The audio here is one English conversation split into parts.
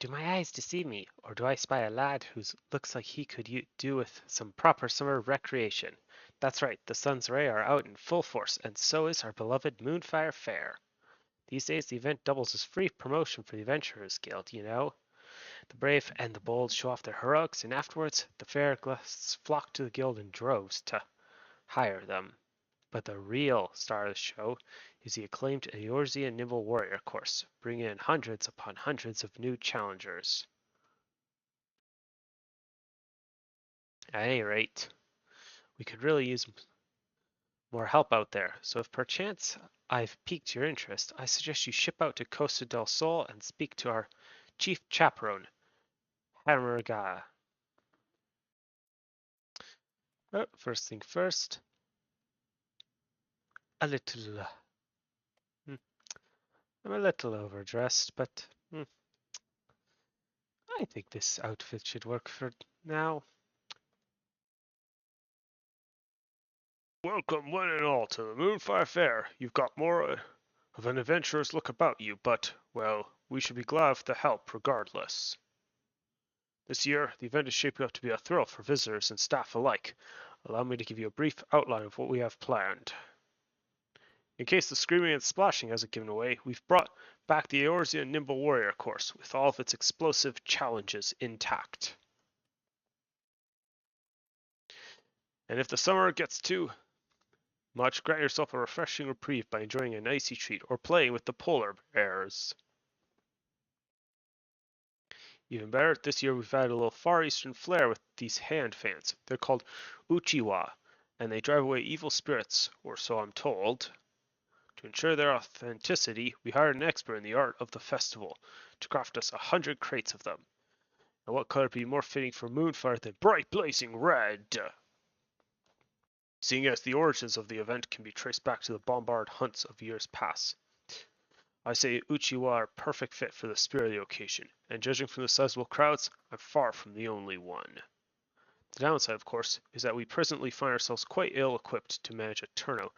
Do my eyes deceive me, or do I spy a lad who looks like he could do with some proper summer recreation? That's right, the sun's rays are out in full force, and so is our beloved Moonfire Fair. These days the event doubles as free promotion for the Adventurers Guild, you know. The brave and the bold show off their heroics, and afterwards the fair guests flock to the guild in droves to hire them. But the real star of the show is the acclaimed Eorzea Nimble Warrior course, bringing in hundreds upon hundreds of new challengers. At any rate, we could really use more help out there, so if perchance I've piqued your interest, I suggest you ship out to Costa del Sol and speak to our chief chaperone, Hamarga. Oh, first thing first, a little... I'm a little overdressed, but I think this outfit should work for now. Welcome one and all to the Moonfire Fair. You've got more of an adventurous look about you, but, well, we should be glad of the help regardless. This year, the event is shaping up to be a thrill for visitors and staff alike. Allow me to give you a brief outline of what we have planned. In case the screaming and splashing hasn't given away, we've brought back the Eorzea Nimble Warrior course with all of its explosive challenges intact. And if the summer gets too much, grant yourself a refreshing reprieve by enjoying an icy treat or playing with the polar bears. Even better, this year we've added a little Far Eastern flair with these hand fans. They're called Uchiwa, and they drive away evil spirits, or so I'm told. To ensure their authenticity, we hired an expert in the art of the festival to craft us 100 crates of them. And what color would be more fitting for Moonfire than bright blazing red? Seeing as the origins of the event can be traced back to the bombard hunts of years past, I say Uchiwa are a perfect fit for the spirit of the occasion, and judging from the sizable crowds, I'm far from the only one. The downside, of course, is that we presently find ourselves quite ill-equipped to manage a turnout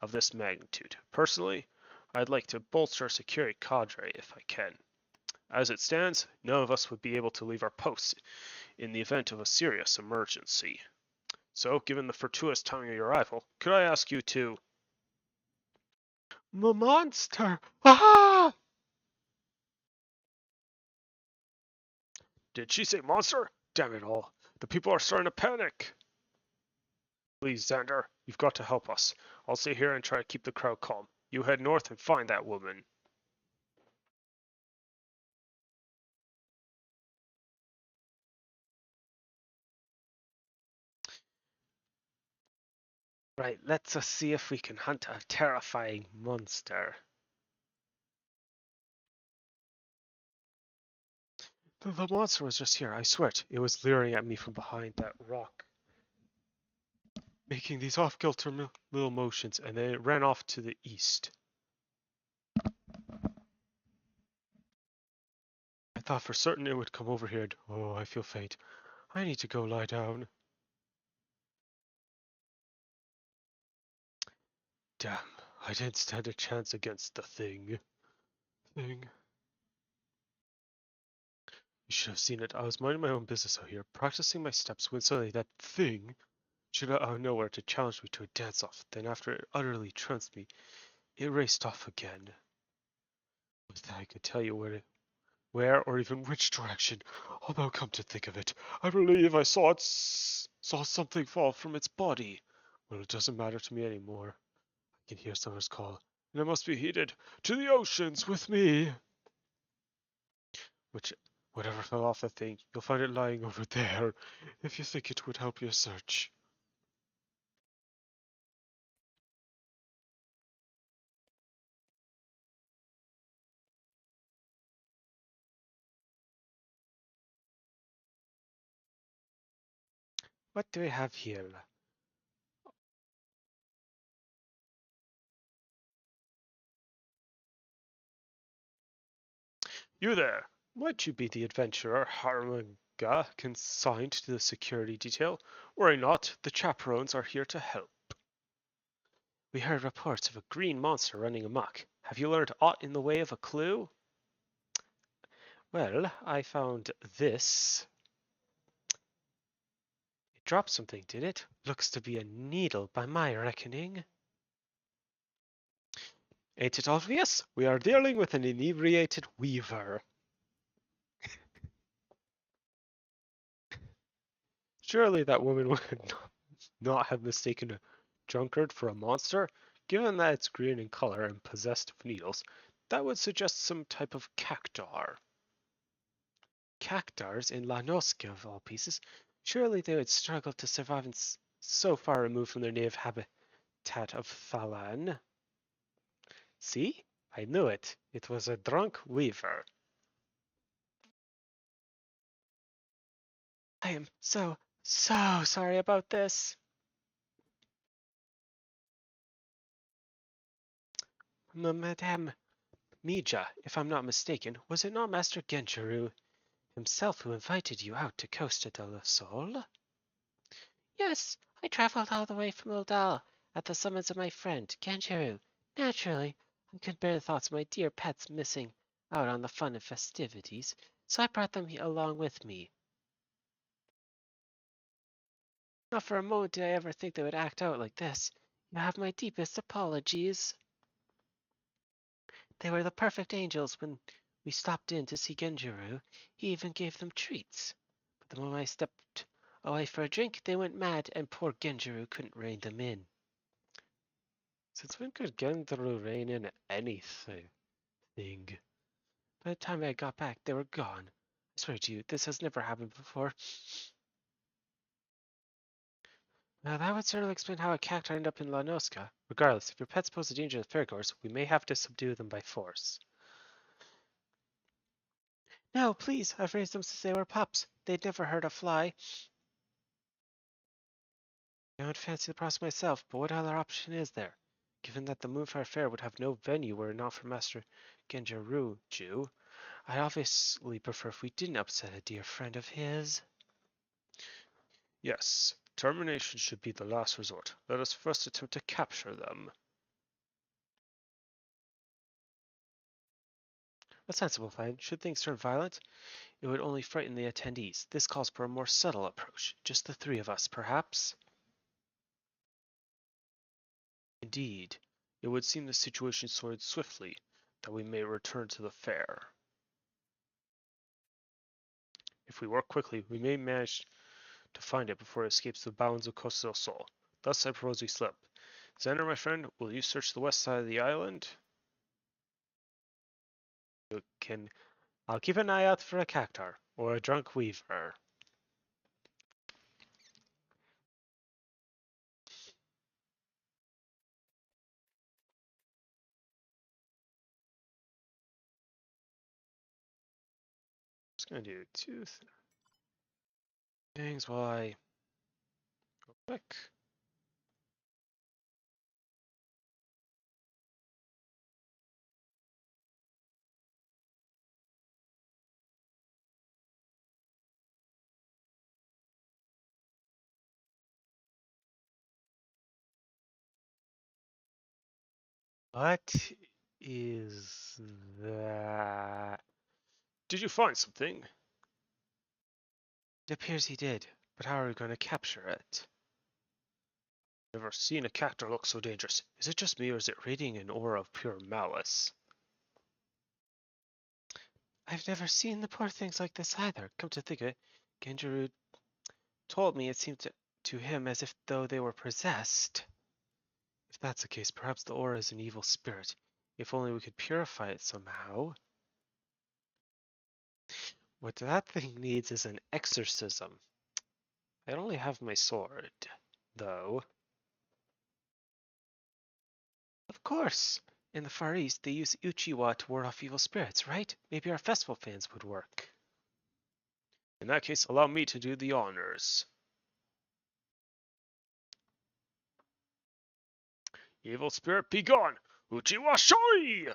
of this magnitude. Personally, I'd like to bolster our security cadre if I can. As it stands, none of us would be able to leave our posts in the event of a serious emergency. So, given the fortuitous timing of your arrival, could I ask you to... Monster! Ah! Did she say monster? Damn it all. The people are starting to panic. Please, Xander, you've got to help us. I'll stay here and try to keep the crowd calm. You head north and find that woman. Right, let's see if we can hunt a terrifying monster. The monster was just here, I swear it was leering at me from behind that rock, making these off-kilter little motions, and then it ran off to the east. I thought for certain it would come over here and, oh, I feel faint. I need to go lie down. Damn, I didn't stand a chance against the thing. You should have seen it. I was minding my own business out here, practicing my steps when suddenly that thing shot out of nowhere to challenge me to a dance-off. Then after it utterly trounced me, it raced off again. With that, I could tell you where or even which direction. Although, come to think of it, I believe I saw something fall from its body. Well, it doesn't matter to me anymore. I can hear someone's call, and it must be heeded. To the oceans with me! Whatever fell off the thing, you'll find it lying over there, if you think it would help your search. What do we have here? You there! Might you be the adventurer Haramanga consigned to the security detail? Worry not, the chaperones are here to help. We heard reports of a green monster running amok. Have you learned aught in the way of a clue? Well, I found this. It dropped something, did it? Looks to be a needle by my reckoning. Ain't it obvious? We are dealing with an inebriated weaver. Surely that woman would not have mistaken a drunkard for a monster. Given that it's green in color and possessed of needles, that would suggest some type of cactar. Cactars in La Nosca, of all pieces. Surely they would struggle to survive so far removed from their native habitat of Thalan. See? I knew it. It was a drunk weaver. I am so sorry about this. Madame Mija, if I'm not mistaken, was it not Master Genjiro himself who invited you out to Costa del Sol? Yes, I traveled all the way from Ildal at the summons of my friend, Genjiro. Naturally, I couldn't bear the thoughts of my dear pets missing out on the fun and festivities, so I brought them along with me. Not for a moment did I ever think they would act out like this. You have my deepest apologies. They were the perfect angels when we stopped in to see Genjiro. He even gave them treats. But the moment I stepped away for a drink, they went mad, and poor Genjiro couldn't rein them in. Since when could Genjiro rein in anything? By the time I got back, they were gone. I swear to you, this has never happened before. Now that would certainly explain how a cacti ended up in La Nosca. Regardless, if your pets pose a danger to the fairgoers, we may have to subdue them by force. No, please, I've raised them since they were pups. They'd never hurt a fly. I would fancy the process myself, but what other option is there? Given that the Moonfire Fair would have no venue were it not for Master Genjaru, Jew, I'd obviously prefer if we didn't upset a dear friend of his. Yes, termination should be the last resort. Let us first attempt to capture them. A sensible plan. Should things turn violent, it would only frighten the attendees. This calls for a more subtle approach. Just the three of us, perhaps? Indeed. It would seem the situation sorted swiftly, that we may return to the fair. If we work quickly, we may manage to find it before it escapes the bounds of Costa del Sol. Thus I propose we slip. Xander, my friend, will you search the west side of the island? I'll keep an eye out for a cactar, or a drunk weaver. Just gonna do two things while I go quick. What is that? Did you find something? It appears he did, but how are we going to capture it? Never seen a cactar look so dangerous. Is it just me, or is it radiating an aura of pure malice? I've never seen the poor things like this either. Come to think of it, Genjiro told me it seemed to him as if though they were possessed. If that's the case, perhaps the aura is an evil spirit. If only we could purify it somehow. What that thing needs is an exorcism. I only have my sword, though. Of course! In the Far East, they use Uchiwa to ward off evil spirits, right? Maybe our festival fans would work. In that case, allow me to do the honors. Evil spirit, be gone! Uchiwa Shoi!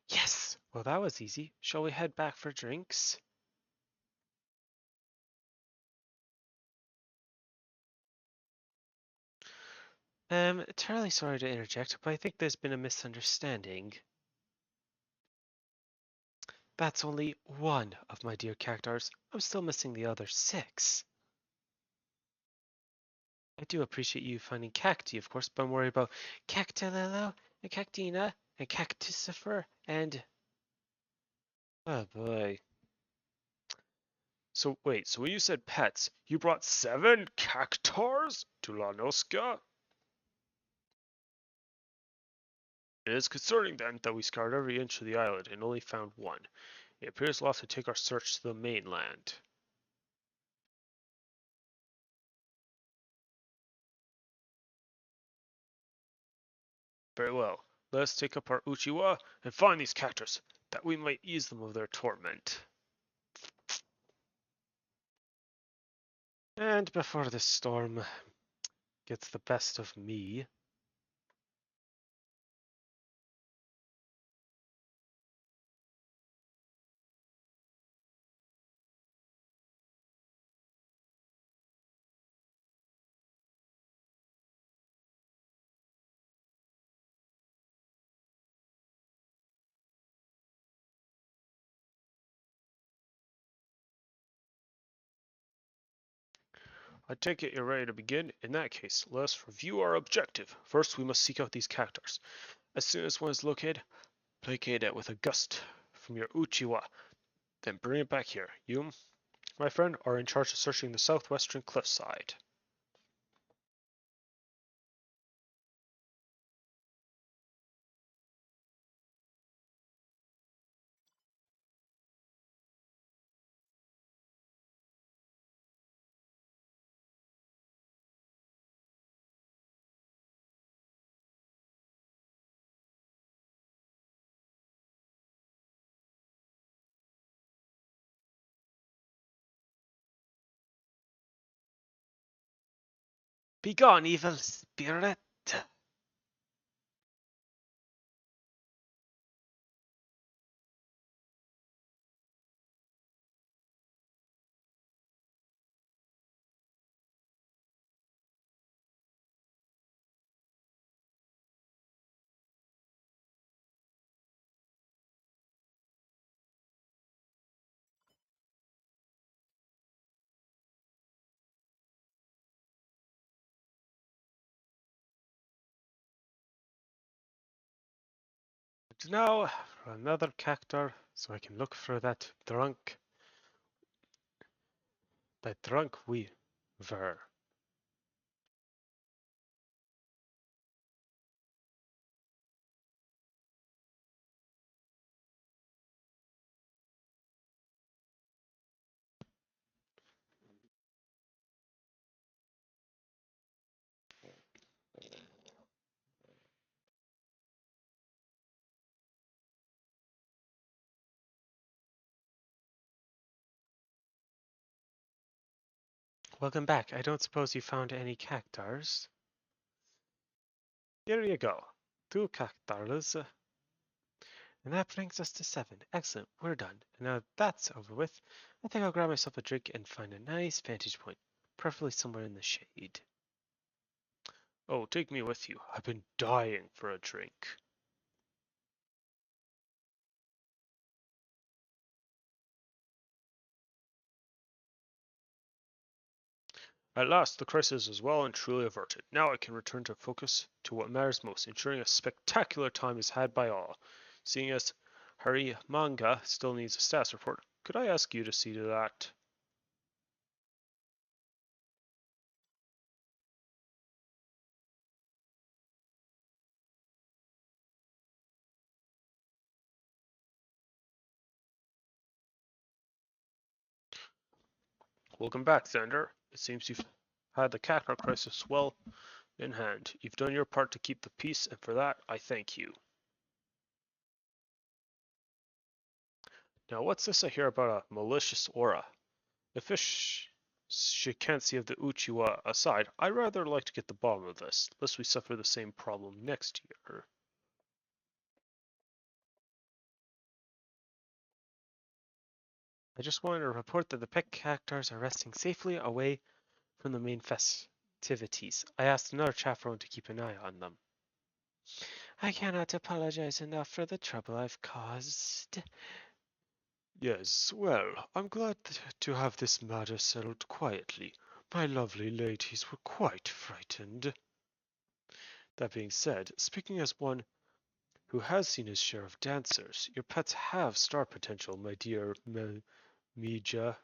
Yes! Well, that was easy. Shall we head back for drinks? Terribly sorry to interject, but I think there's been a misunderstanding. That's only one of my dear cactars. I'm still missing the other 6. I do appreciate you finding Cacti, of course, but I'm worried about Cactilillo and Cactina and Cactusifer and... Oh boy. So wait, so when you said pets, you brought 7 cactars to La Nosca? It is concerning then that we scoured every inch of the island and only found one. It appears we'll have to take our search to the mainland. Very well. Let us take up our Uchiwa and find these cactors, that we might ease them of their torment. And before this storm gets the best of me, I take it you're ready to begin? In that case, let us review our objective. First, we must seek out these cactars. As soon as one is located, placate it with a gust from your Uchiwa, then bring it back here. You, my friend, are in charge of searching the southwestern cliffside. Begone, evil spirit! And now, for another cactar, so I can look for that drunk weaver. Welcome back. I don't suppose you found any cactars? Here you go. 2 cactars. And that brings us to 7. Excellent, we're done. And now that's over with, I think I'll grab myself a drink and find a nice vantage point, preferably somewhere in the shade. Oh, take me with you. I've been dying for a drink. At last, the crisis is well and truly averted. Now I can return to focus to what matters most, ensuring a spectacular time is had by all. Seeing as Hari Manga still needs a status report, could I ask you to see to that? Welcome back, Xander. It seems you've had the Cactar crisis well in hand. You've done your part to keep the peace, and for that, I thank you. Now, what's this I hear about a malicious aura? If Shikansi of the Uchiwa aside, I'd rather like to get the bottom of this, lest we suffer the same problem next year. I just wanted to report that the pet cactars are resting safely away from the main activities. I asked another chaperone to keep an eye on them. I cannot apologize enough for the trouble I've caused. Yes, well, I'm glad to have this matter settled quietly. My lovely ladies were quite frightened. That being said, speaking as one who has seen his share of dancers, your pets have star potential, my dear Mija.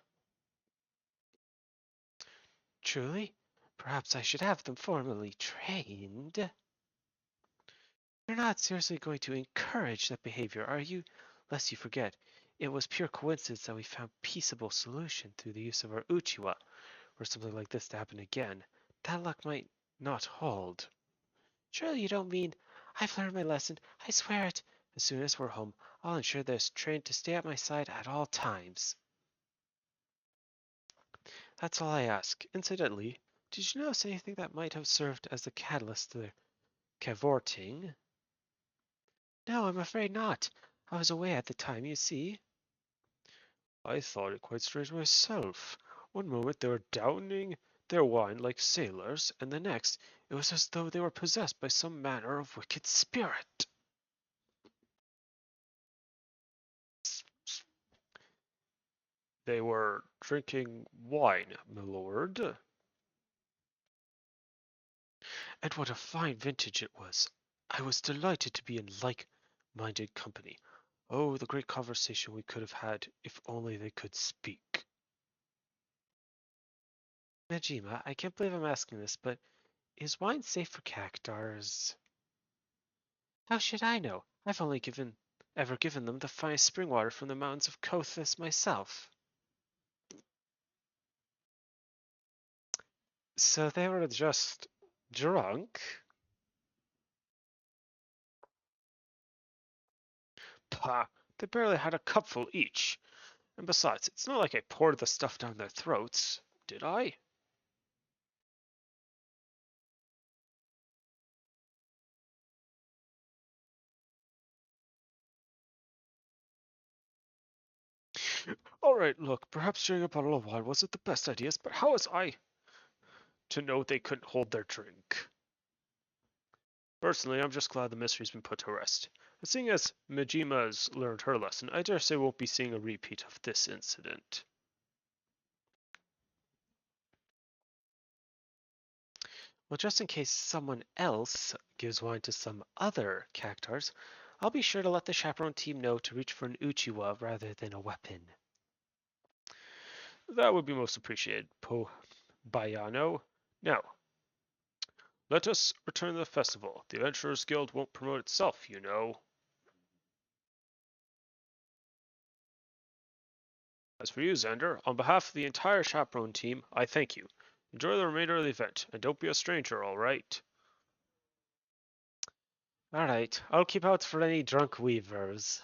Truly? Perhaps I should have them formally trained. You're not seriously going to encourage that behavior, are you? Lest you forget, it was pure coincidence that we found peaceable solution through the use of our Uchiwa. Were something like this to happen again, that luck might not hold. Surely you don't mean... I've learned my lesson, I swear it. As soon as we're home, I'll ensure they're trained to stay at my side at all times. That's all I ask. Incidentally, did you notice anything that might have served as the catalyst to their cavorting? No, I'm afraid not. I was away at the time, you see. I thought it quite strange myself. One moment they were downing their wine like sailors, and the next it was as though they were possessed by some manner of wicked spirit. They were drinking wine, my lord. And what a fine vintage it was. I was delighted to be in like-minded company. Oh, the great conversation we could have had if only they could speak. Majima, I can't believe I'm asking this, but is wine safe for cactars? How should I know? I've only ever given them the finest spring water from the mountains of Kothis myself. So they were just drunk? Pah, they barely had a cupful each. And besides, it's not like I poured the stuff down their throats, did I? Alright, look, perhaps sharing a bottle of wine wasn't the best idea, but how was I to know they couldn't hold their drink? Personally, I'm just glad the mystery's been put to rest. And seeing as Mijima's learned her lesson, I dare say won't be seeing a repeat of this incident. Well, just in case someone else gives wine to some other cactars, I'll be sure to let the chaperone team know to reach for an Uchiwa rather than a weapon. That would be most appreciated, Po Bayano. Now, let us return to the festival. The Adventurers Guild won't promote itself, you know. As for you, Xander, on behalf of the entire chaperone team, I thank you. Enjoy the remainder of the event, and don't be a stranger, alright? Alright, I'll keep out for any drunk weavers.